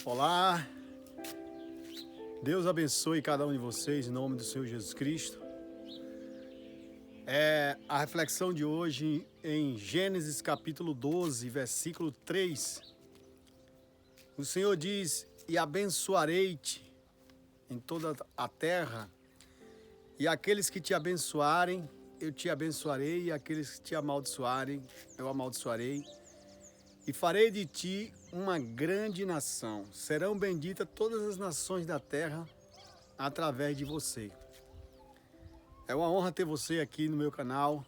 Olá, Deus abençoe cada um de vocês em nome do Senhor Jesus Cristo. A reflexão de hoje em Gênesis capítulo 12, versículo 3. O Senhor diz: e abençoarei-te em toda a terra, e aqueles que te abençoarem, eu te abençoarei, e aqueles que te amaldiçoarem, eu amaldiçoarei. E farei de ti uma grande nação. Serão benditas todas as nações da terra através de você. É uma honra ter você aqui no meu canal.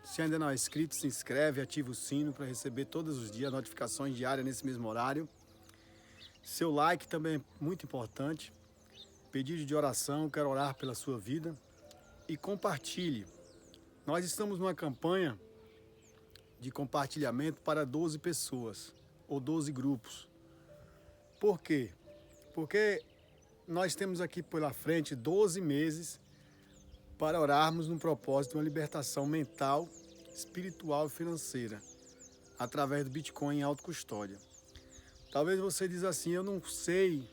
Se ainda não é inscrito, se inscreve, ativa o sino para receber todos os dias notificações diárias nesse mesmo horário. Seu like também é muito importante. Pedido de oração, quero orar pela sua vida. E compartilhe. Nós estamos numa campanha de compartilhamento para 12 pessoas ou 12 grupos. Por quê? Porque nós temos aqui pela frente 12 meses para orarmos no propósito de uma libertação mental, espiritual e financeira através do Bitcoin em autocustódia. Talvez você diz assim: eu não sei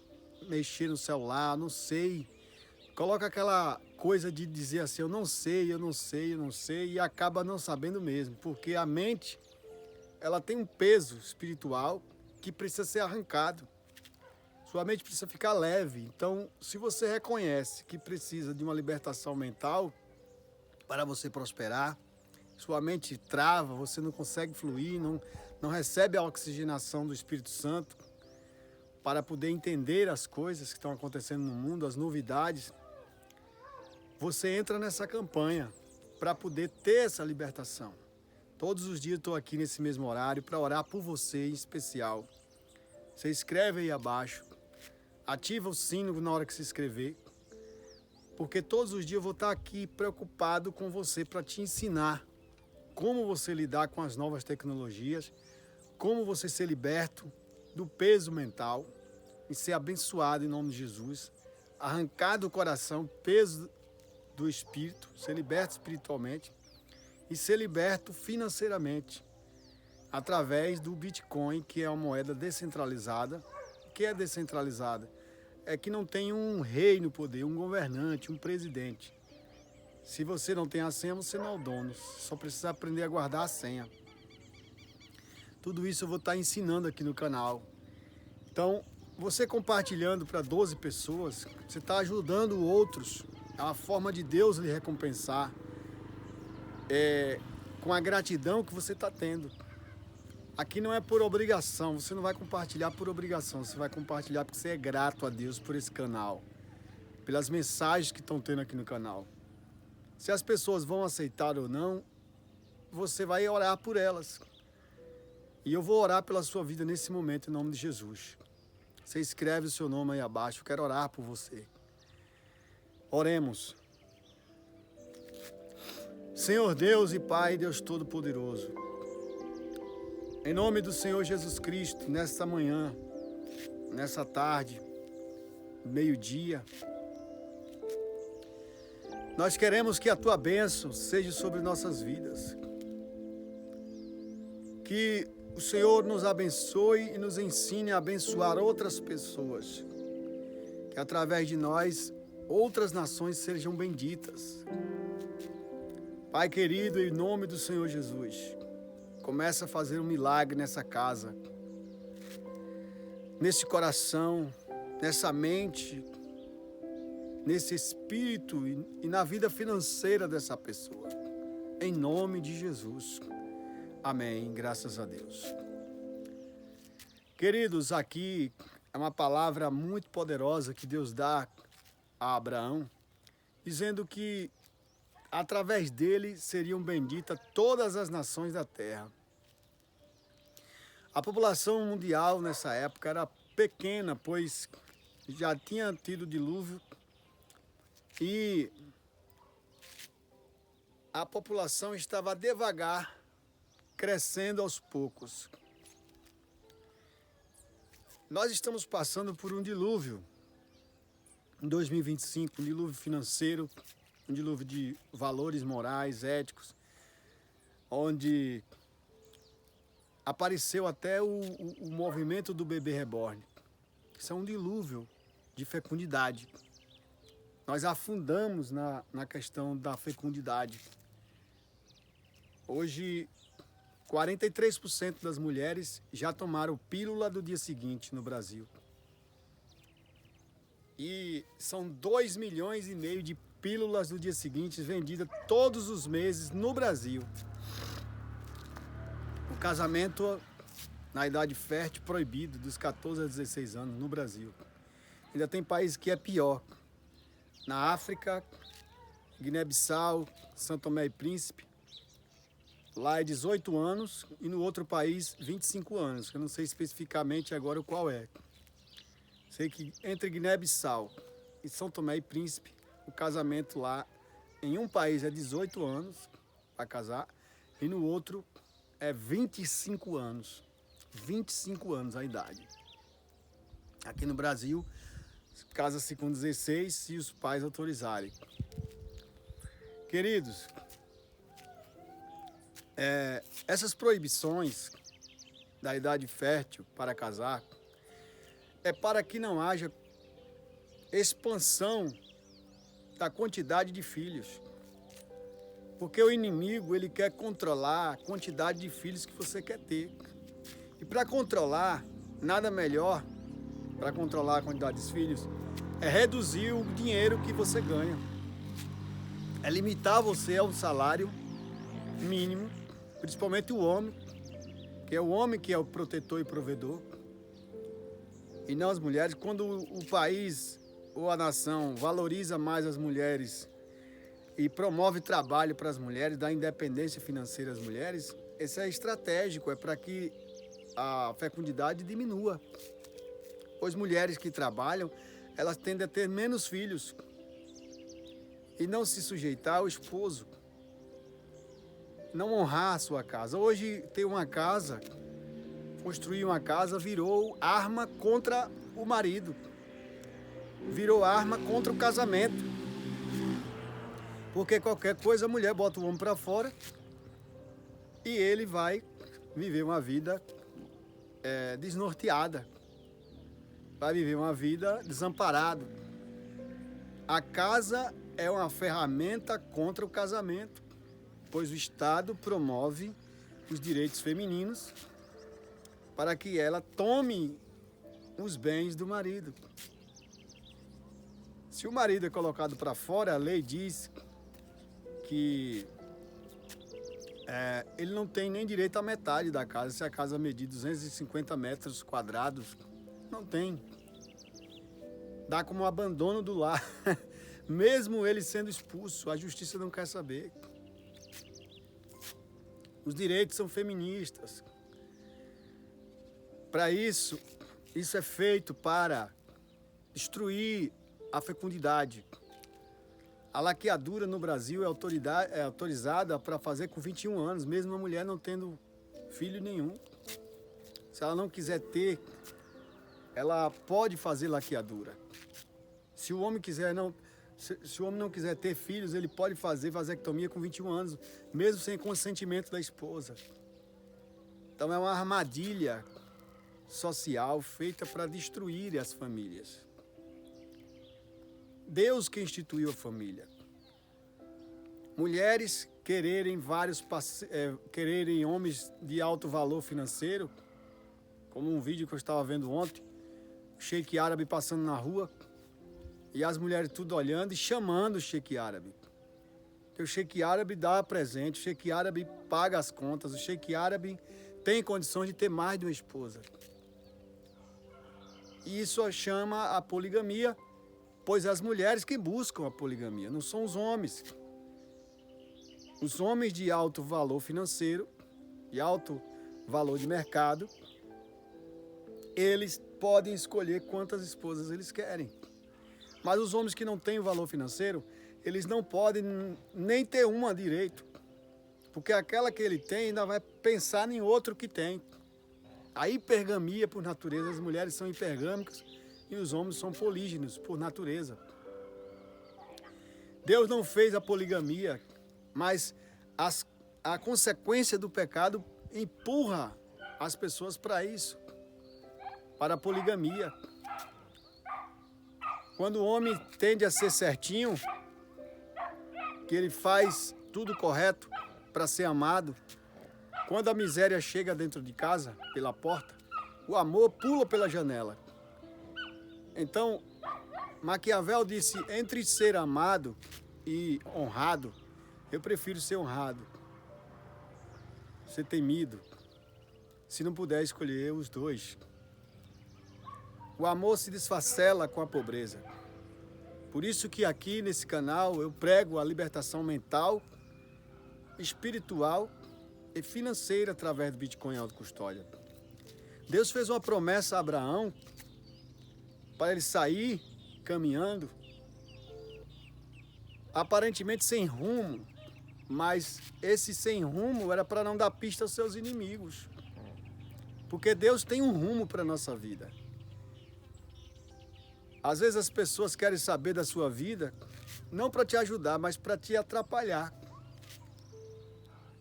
mexer no celular, não sei. Coloca aquela coisa de dizer assim: eu não sei, e acaba não sabendo mesmo, porque a mente, ela tem um peso espiritual que precisa ser arrancado. Sua mente precisa ficar leve. Então, se você reconhece que precisa de uma libertação mental para você prosperar, sua mente trava, você não consegue fluir, não recebe a oxigenação do Espírito Santo para poder entender as coisas que estão acontecendo no mundo, as novidades, você entra nessa campanha para poder ter essa libertação. Todos os dias eu estou aqui nesse mesmo horário para orar por você em especial. Você escreve aí abaixo, ativa o sino na hora que se inscrever, porque todos os dias eu vou estar aqui preocupado com você para te ensinar como você lidar com as novas tecnologias, como você ser liberto do peso mental e ser abençoado em nome de Jesus, arrancar do coração o peso do espírito, ser liberto espiritualmente e ser liberto financeiramente através do Bitcoin, que é uma moeda descentralizada. O que é descentralizada? É que não tem um rei no poder, um governante, um presidente. Se você não tem a senha, você não é o dono, só precisa aprender a guardar a senha. Tudo isso eu vou estar ensinando aqui no canal. Então, você compartilhando para 12 pessoas, você está ajudando outros. É uma forma de Deus lhe recompensar com a gratidão que você está tendo. Aqui não é por obrigação, você não vai compartilhar por obrigação, você vai compartilhar porque você é grato a Deus por esse canal, pelas mensagens que estão tendo aqui no canal. Se as pessoas vão aceitar ou não, você vai orar por elas. E eu vou orar pela sua vida nesse momento em nome de Jesus. Você escreve o seu nome aí abaixo, eu quero orar por você. Oremos. Senhor Deus e Pai, Deus Todo-Poderoso, em nome do Senhor Jesus Cristo, nesta manhã, nessa tarde, meio-dia, nós queremos que a Tua bênção seja sobre nossas vidas. Que o Senhor nos abençoe e nos ensine a abençoar outras pessoas. Que através de nós, outras nações sejam benditas. Pai querido, em nome do Senhor Jesus, começa a fazer um milagre nessa casa, nesse coração, nessa mente, nesse espírito e na vida financeira dessa pessoa. Em nome de Jesus. Amém. Graças a Deus. Queridos, aqui é uma palavra muito poderosa que Deus dá a Abraão, dizendo que através dele seriam benditas todas as nações da terra. A população mundial nessa época era pequena, pois já tinha tido dilúvio e a população estava devagar, crescendo aos poucos. Nós estamos passando por um dilúvio em 2025, um dilúvio financeiro, um dilúvio de valores morais, éticos, onde apareceu até o movimento do bebê reborn. Isso é um dilúvio de fecundidade. Nós afundamos na questão da fecundidade. Hoje, 43% das mulheres já tomaram pílula do dia seguinte no Brasil. E são 2,5 milhões de pílulas do dia seguinte vendidas todos os meses no Brasil. O casamento na idade fértil proibido dos 14 a 16 anos no Brasil. Ainda tem países que é pior. Na África, Guiné-Bissau, São Tomé e Príncipe, lá é 18 anos e no outro país 25 anos, que eu não sei especificamente agora qual é. Sei que entre Guiné-Bissau e São Tomé e Príncipe, o casamento lá em um país é 18 anos para casar e no outro é 25 anos. 25 anos a idade. Aqui no Brasil, casa-se com 16 se os pais autorizarem. Queridos, essas proibições da idade fértil para casar é para que não haja expansão da quantidade de filhos. Porque o inimigo, ele quer controlar a quantidade de filhos que você quer ter. E para controlar, nada melhor para controlar a quantidade de filhos é reduzir o dinheiro que você ganha. É limitar você ao salário mínimo, principalmente o homem, que é o homem que é o protetor e provedor, e não as mulheres. Quando o país ou a nação valoriza mais as mulheres e promove trabalho para as mulheres, dá independência financeira às mulheres, isso é estratégico, é para que a fecundidade diminua. Pois mulheres que trabalham, elas tendem a ter menos filhos e não se sujeitar ao esposo, não honrar a sua casa. Hoje ter uma casa, construir uma casa virou arma contra o marido, virou arma contra o casamento, porque qualquer coisa a mulher bota o homem para fora e ele vai viver uma vida desnorteada, vai viver uma vida desamparado. A casa é uma ferramenta contra o casamento, pois o Estado promove os direitos femininos para que ela tome os bens do marido. Se o marido é colocado para fora, a lei diz que ele não tem nem direito à metade da casa. Se a casa medir 250 metros quadrados, não tem. Dá como abandono do lar. Mesmo ele sendo expulso, a justiça não quer saber. Os direitos são feministas. Para isso é feito para destruir a fecundidade. A laqueadura no Brasil é autorizada para fazer com 21 anos, mesmo a mulher não tendo filho nenhum. Se ela não quiser ter, ela pode fazer laqueadura. Se o homem não quiser ter filhos, ele pode fazer vasectomia com 21 anos, mesmo sem consentimento da esposa. Então é uma armadilha social feita para destruir as famílias. Deus que instituiu a família. Mulheres quererem quererem homens de alto valor financeiro, como um vídeo que eu estava vendo ontem, o Sheik árabe passando na rua e as mulheres tudo olhando e chamando o Sheik árabe. Porque o Sheik árabe dá presente, o Sheik árabe paga as contas, o Sheik árabe tem condições de ter mais de uma esposa. E isso chama a poligamia, pois é as mulheres que buscam a poligamia, não são os homens. Os homens de alto valor financeiro, de alto valor de mercado, eles podem escolher quantas esposas eles querem. Mas os homens que não têm o valor financeiro, eles não podem nem ter uma direito, porque aquela que ele tem ainda vai pensar em outro que tem. A hipergamia, por natureza, as mulheres são hipergâmicas e os homens são políginos, por natureza. Deus não fez a poligamia, mas a consequência do pecado empurra as pessoas para isso, para a poligamia. Quando o homem tende a ser certinho, que ele faz tudo correto para ser amado, quando a miséria chega dentro de casa, pela porta, o amor pula pela janela. Então, Maquiavel disse, entre ser amado e honrado, eu prefiro ser honrado, ser temido, se não puder escolher os dois. O amor se desfacela com a pobreza. Por isso que aqui nesse canal eu prego a libertação mental, espiritual e financeira através do Bitcoin Autocustódia. Deus fez uma promessa a Abraão para ele sair caminhando, aparentemente sem rumo, mas esse sem rumo era para não dar pista aos seus inimigos. Porque Deus tem um rumo para a nossa vida. Às vezes as pessoas querem saber da sua vida, não para te ajudar, mas para te atrapalhar.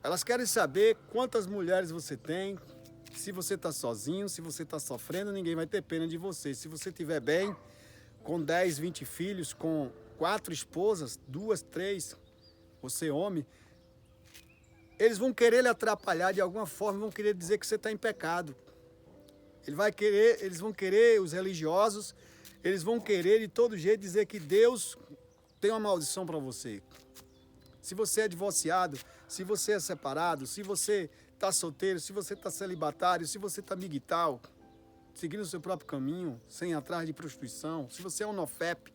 Elas querem saber quantas mulheres você tem, se você está sozinho, se você está sofrendo, ninguém vai ter pena de você. Se você estiver bem, com 10, 20 filhos, com 4 esposas, 2, 3, você homem, eles vão querer lhe atrapalhar de alguma forma, vão querer dizer que você está em pecado. Eles vão querer, os religiosos, eles vão querer de todo jeito dizer que Deus tem uma maldição para você. Se você é divorciado, se você é separado, se você está solteiro, se você está celibatário, se você está migtal, seguindo o seu próprio caminho, sem ir atrás de prostituição, se você é um nofep,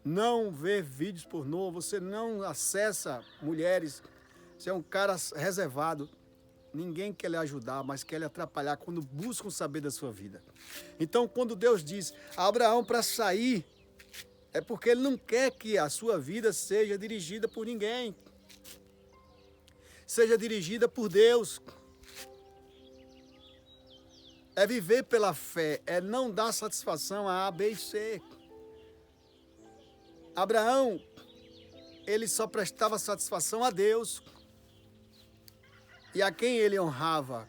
não vê vídeos pornô, você não acessa mulheres, você é um cara reservado, ninguém quer lhe ajudar, mas quer lhe atrapalhar quando buscam saber da sua vida. Então, quando Deus diz a Abraão para sair, é porque Ele não quer que a sua vida seja dirigida por ninguém. Seja dirigida por Deus. É viver pela fé, é não dar satisfação a A, B e C. Abraão, ele só prestava satisfação a Deus. E a quem ele honrava,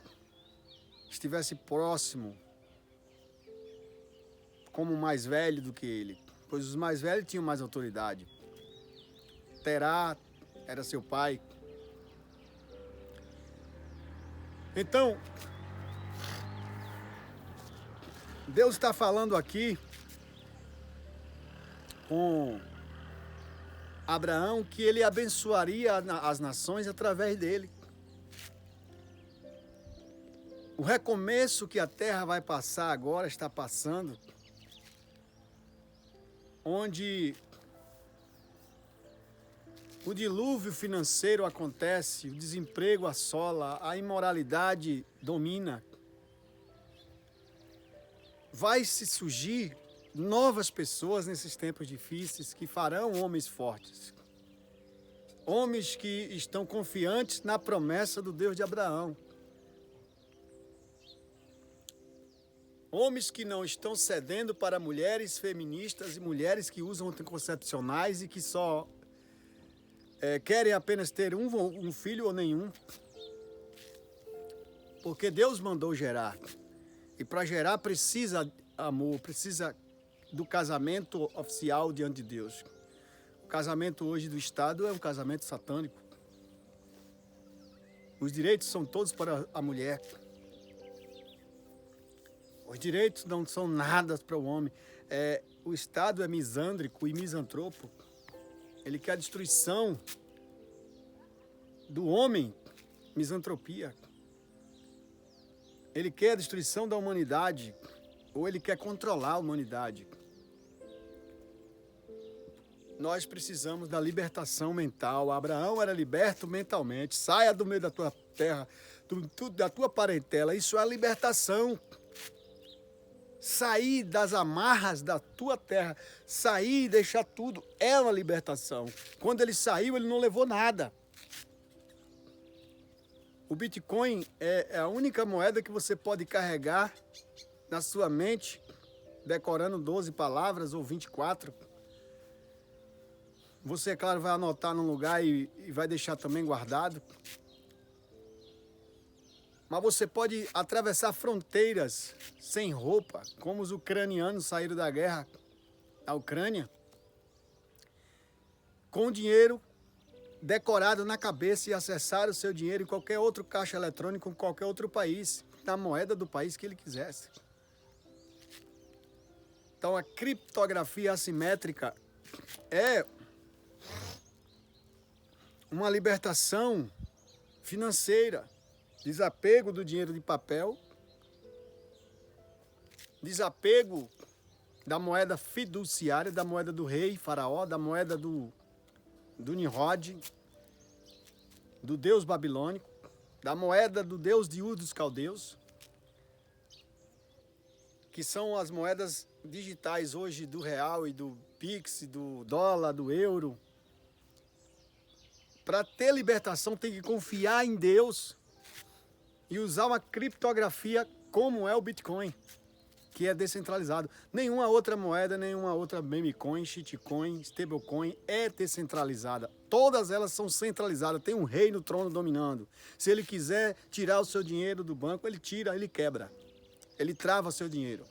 estivesse próximo, como mais velho do que ele, pois os mais velhos tinham mais autoridade. Terá era seu pai. Então, Deus está falando aqui com Abraão que ele abençoaria as nações através dele. O recomeço que a terra vai passar agora, está passando, onde o dilúvio financeiro acontece, o desemprego assola, a imoralidade domina. Vai se surgir novas pessoas nesses tempos difíceis que farão homens fortes. Homens que estão confiantes na promessa do Deus de Abraão. Homens que não estão cedendo para mulheres feministas e mulheres que usam anticoncepcionais e que só querem apenas ter um filho ou nenhum. Porque Deus mandou gerar. E para gerar precisa amor, precisa do casamento oficial diante de Deus. O casamento hoje do Estado é um casamento satânico. Os direitos são todos para a mulher. Os direitos não são nada para o homem. O Estado é misândrico e misantropo. Ele quer a destruição do homem, misantropia. Ele quer a destruição da humanidade, ou ele quer controlar a humanidade. Nós precisamos da libertação mental. Abraão era liberto mentalmente. Saia do meio da tua terra, da tua parentela. Isso é a libertação. Sair das amarras da tua terra, sair e deixar tudo, é uma libertação. Quando ele saiu, ele não levou nada. O Bitcoin é a única moeda que você pode carregar na sua mente, decorando 12 palavras ou 24. Você, é claro, vai anotar num lugar e vai deixar também guardado. Mas você pode atravessar fronteiras sem roupa, como os ucranianos saíram da guerra a Ucrânia, com dinheiro decorado na cabeça e acessar o seu dinheiro em qualquer outro caixa eletrônico em qualquer outro país, na moeda do país que ele quisesse. Então a criptografia assimétrica é uma libertação financeira, desapego do dinheiro de papel, desapego da moeda fiduciária, da moeda do rei faraó, da moeda do Nimrod, do deus babilônico, da moeda do deus de Ur dos caldeus, que são as moedas digitais hoje do real e do Pix, do dólar, do euro. Para ter libertação tem que confiar em Deus e usar uma criptografia como é o Bitcoin, que é descentralizado. Nenhuma outra moeda, nenhuma outra memecoin, shitcoin, stablecoin é descentralizada. Todas elas são centralizadas. Tem um rei no trono dominando. Se ele quiser tirar o seu dinheiro do banco, ele tira, ele quebra. Ele trava seu dinheiro.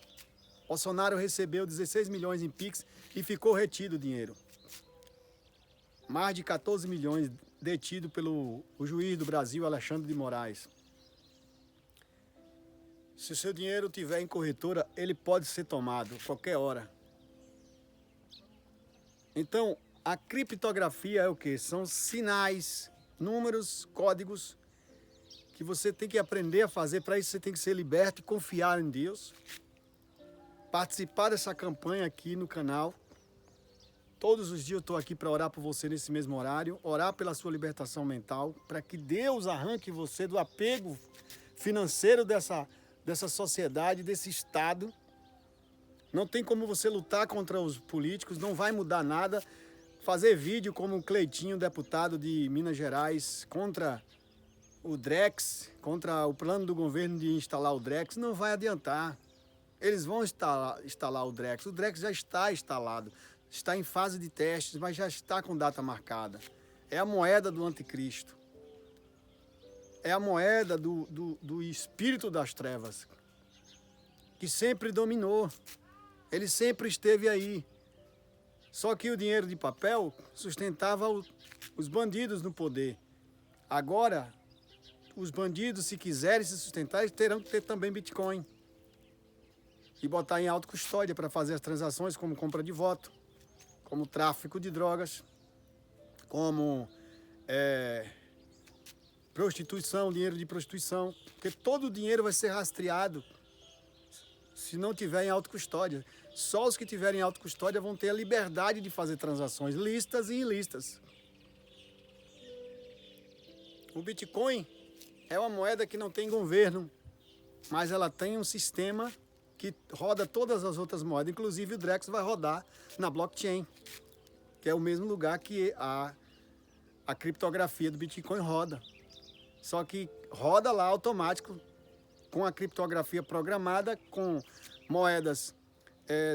Bolsonaro recebeu 16 milhões em Pix e ficou retido o dinheiro. Mais de 14 milhões detido pelo juiz do Brasil, Alexandre de Moraes. Se o seu dinheiro estiver em corretora, ele pode ser tomado a qualquer hora. Então, a criptografia é o quê? São sinais, números, códigos que você tem que aprender a fazer. Para isso você tem que ser liberto e confiar em Deus. Participar dessa campanha aqui no canal. Todos os dias eu estou aqui para orar por você nesse mesmo horário, orar pela sua libertação mental, para que Deus arranque você do apego financeiro dessa sociedade, desse Estado. Não tem como você lutar contra os políticos, não vai mudar nada. Fazer vídeo como o Cleitinho, deputado de Minas Gerais, contra o Drex, contra o plano do governo de instalar o Drex, não vai adiantar. Eles vão instalar o Drex. O Drex já está instalado. Está em fase de testes, mas já está com data marcada. É a moeda do anticristo. É a moeda do espírito das trevas, que sempre dominou. Ele sempre esteve aí. Só que o dinheiro de papel sustentava os bandidos no poder. Agora, os bandidos, se quiserem se sustentar, eles terão que ter também Bitcoin. E botar em autocustódia para fazer as transações como compra de voto, como tráfico de drogas, como prostituição, dinheiro de prostituição, porque todo o dinheiro vai ser rastreado se não tiver em autocustódia. Só os que tiverem em autocustódia vão ter a liberdade de fazer transações lícitas e ilícitas. O Bitcoin é uma moeda que não tem governo, mas ela tem um sistema que roda todas as outras moedas, inclusive o Drex vai rodar na blockchain, que é o mesmo lugar que a criptografia do Bitcoin roda. Só que roda lá automático, com a criptografia programada, com moedas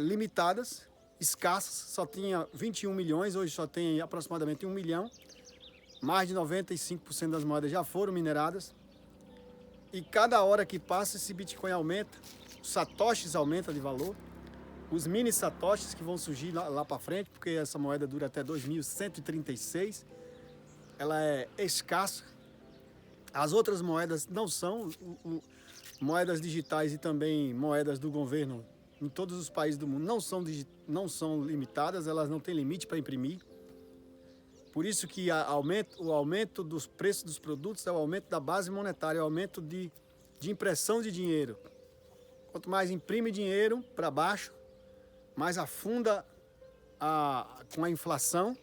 limitadas, escassas, só tinha 21 milhões, hoje só tem aproximadamente 1 milhão, mais de 95% das moedas já foram mineradas, e cada hora que passa esse Bitcoin aumenta, os satoshis aumentam de valor, os mini satoshis que vão surgir lá para frente, porque essa moeda dura até 2136, ela é escassa. As outras moedas não são moedas digitais e também moedas do governo em todos os países do mundo não são limitadas, elas não têm limite para imprimir. Por isso que o aumento dos preços dos produtos é o aumento da base monetária, é o aumento de impressão de dinheiro. Quanto mais imprime dinheiro para baixo, mais afunda com a inflação,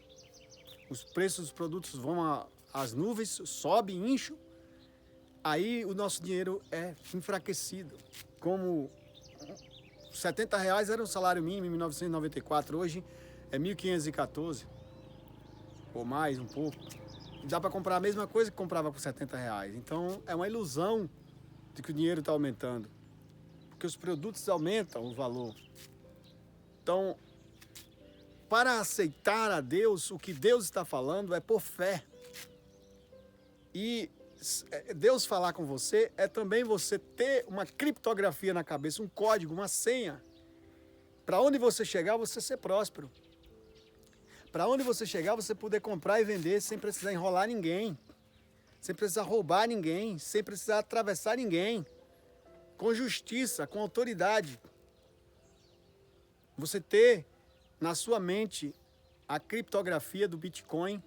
os preços dos produtos vão às nuvens, sobe, incham, aí o nosso dinheiro é enfraquecido. Como R$70 era o salário mínimo em 1994, hoje é 1.514, ou mais um pouco. Dá para comprar a mesma coisa que comprava por R$70. Então é uma ilusão de que o dinheiro está aumentando, porque os produtos aumentam o valor. Então, para aceitar a Deus, o que Deus está falando é por fé. E Deus falar com você é também você ter uma criptografia na cabeça, um código, uma senha, Para onde você chegar, você ser próspero. Para onde você chegar, você poder comprar e vender sem precisar enrolar ninguém. Sem precisar roubar ninguém. Sem precisar atravessar ninguém. Com justiça, com autoridade. Você ter na sua mente a criptografia do Bitcoin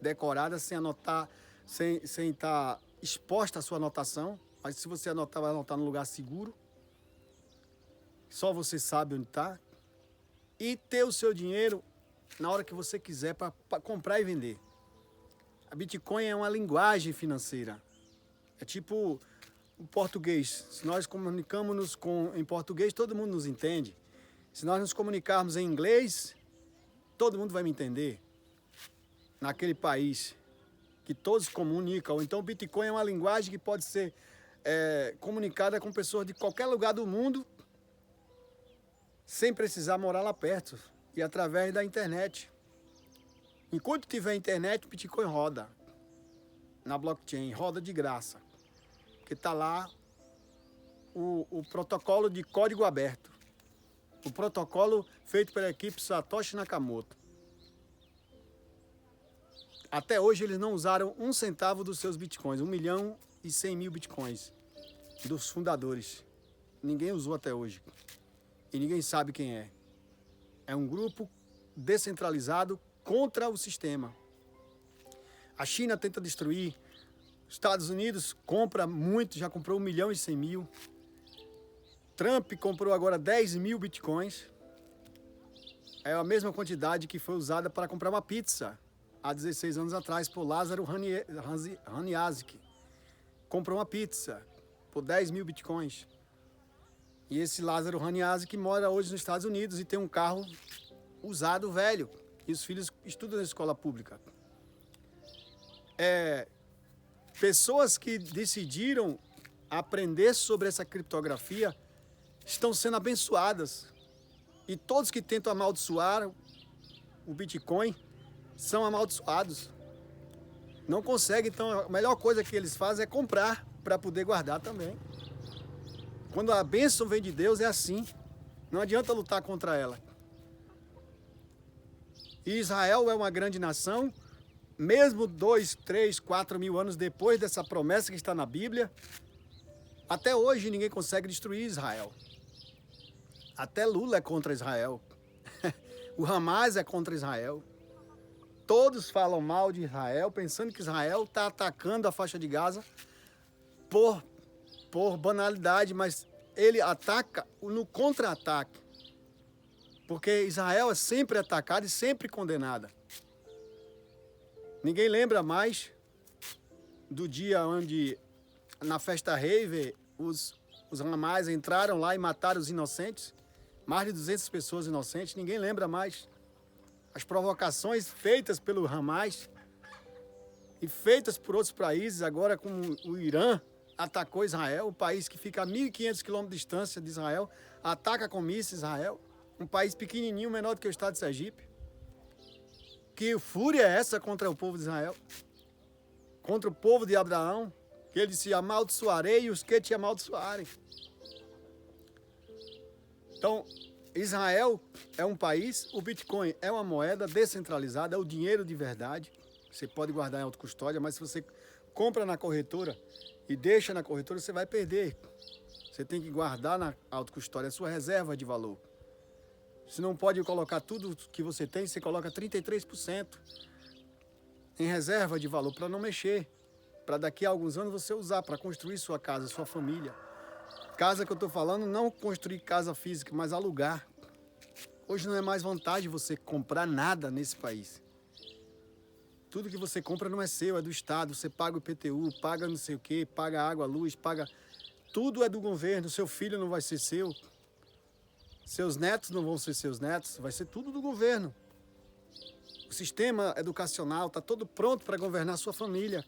decorada, sem anotar, sem estar exposta a sua anotação. Mas se você anotar, vai anotar num lugar seguro. Só você sabe onde está. E ter o seu dinheiro na hora que você quiser para comprar e vender. A Bitcoin é uma linguagem financeira. É tipo o português. Se nós comunicamos em português, todo mundo nos entende. Se nós nos comunicarmos em inglês, todo mundo vai me entender. Naquele país que todos comunicam. Então o Bitcoin é uma linguagem que pode ser comunicada com pessoas de qualquer lugar do mundo, sem precisar morar lá perto. E através da internet. Enquanto tiver internet, o Bitcoin roda. Na blockchain, roda de graça. Porque está lá o protocolo de código aberto. O protocolo feito pela equipe Satoshi Nakamoto. Até hoje eles não usaram 1 centavo dos seus bitcoins. 1.100.000 bitcoins dos fundadores. Ninguém usou até hoje. E ninguém sabe quem é. É um grupo descentralizado contra o sistema. A China tenta destruir. Os Estados Unidos compra muito, já comprou 1.100.000. Trump comprou agora 10.000 bitcoins. É a mesma quantidade que foi usada para comprar uma pizza há 16 anos atrás por Lázaro Haniazik. Comprou uma pizza por 10.000 bitcoins. E esse Lázaro Haniazik mora hoje nos Estados Unidos e tem um carro usado velho. E os filhos estudam na escola pública. Pessoas que decidiram aprender sobre essa criptografia estão sendo abençoadas. E todos que tentam amaldiçoar o Bitcoin são amaldiçoados. Não conseguem, então a melhor coisa que eles fazem é comprar para poder guardar também. Quando a bênção vem de Deus é assim. Não adianta lutar contra ela. E Israel é uma grande nação, mesmo 2, 3, 4 mil anos depois dessa promessa que está na Bíblia, até hoje ninguém consegue destruir Israel. Até Lula é contra Israel. O Hamas é contra Israel. Todos falam mal de Israel, pensando que Israel está atacando a faixa de Gaza por banalidade, mas ele ataca no contra-ataque. Porque Israel é sempre atacada e sempre condenada. Ninguém lembra mais do dia onde, na festa rave, os Hamas entraram lá e mataram os inocentes. Mais de 200 pessoas inocentes. Ninguém lembra mais. As provocações feitas pelo Hamas e feitas por outros países, agora como o Irã atacou Israel, um país que fica a 1.500 quilômetros de distância de Israel, ataca com mísseis Israel, um país pequenininho, menor do que o estado de Sergipe. Que fúria é essa contra o povo de Israel? Contra o povo de Abraão, que ele disse, amaldiçoarei os que te amaldiçoarem. Então, Israel é um país, o Bitcoin é uma moeda descentralizada, é o dinheiro de verdade. Você pode guardar em autocustódia, mas se você compra na corretora e deixa na corretora, você vai perder. Você tem que guardar na autocustódia a sua reserva de valor. Você não pode colocar tudo que você tem, você coloca 33% em reserva de valor para não mexer. Para daqui a alguns anos você usar para construir sua casa, sua família. Casa que eu estou falando, não construir casa física, mas alugar. Hoje não é mais vantagem você comprar nada nesse país. Tudo que você compra não é seu, é do Estado. Você paga o IPTU, paga não sei o quê, paga água, luz, paga... Tudo é do governo, seu filho não vai ser seu. Seus netos não vão ser seus netos, vai ser tudo do governo. O sistema educacional está todo pronto para governar sua família.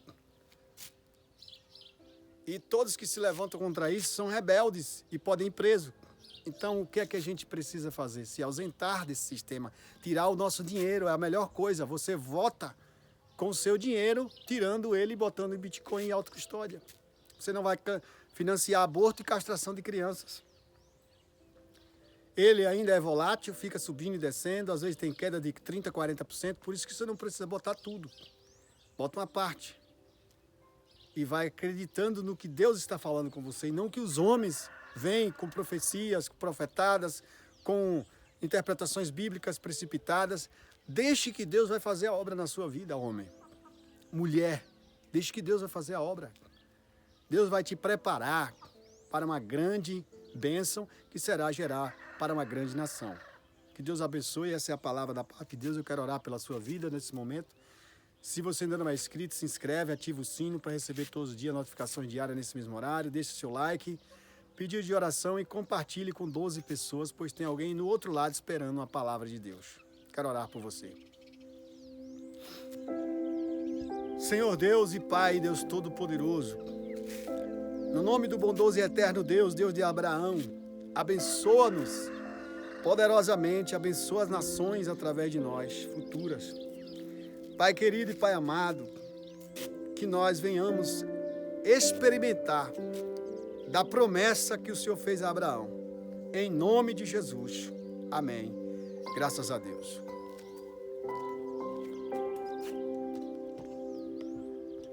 E todos que se levantam contra isso são rebeldes e podem ir presos. Então, o que é que a gente precisa fazer? Se ausentar desse sistema, tirar o nosso dinheiro, é a melhor coisa. Você vota com o seu dinheiro, tirando ele e botando em Bitcoin em autocustódia. Você não vai financiar aborto e castração de crianças. Ele ainda é volátil, fica subindo e descendo, às vezes tem queda de 30%, 40%, por isso que você não precisa botar tudo. Bota uma parte. E vai acreditando no que Deus está falando com você, e não que os homens vêm com profecias, profetadas, com interpretações bíblicas precipitadas. Deixe que Deus vai fazer a obra na sua vida, homem. Mulher, deixe que Deus vai fazer a obra. Deus vai te preparar para uma grande bênção que será gerar para uma grande nação. Que Deus abençoe, essa é a palavra da parte de Deus. Eu quero orar pela sua vida nesse momento. Se você ainda não é inscrito, se inscreve, ativa o sino para receber todos os dias notificações diárias nesse mesmo horário. Deixe seu like, pedido de oração e compartilhe com 12 pessoas, pois tem alguém no outro lado esperando uma palavra de Deus. Quero orar por você. Senhor Deus e Pai, Deus Todo-Poderoso, no nome do bondoso e eterno Deus, Deus de Abraão, abençoa-nos poderosamente, abençoa as nações através de nós, futuras. Pai querido e Pai amado, que nós venhamos experimentar da promessa que o Senhor fez a Abraão. Em nome de Jesus. Amém. Graças a Deus.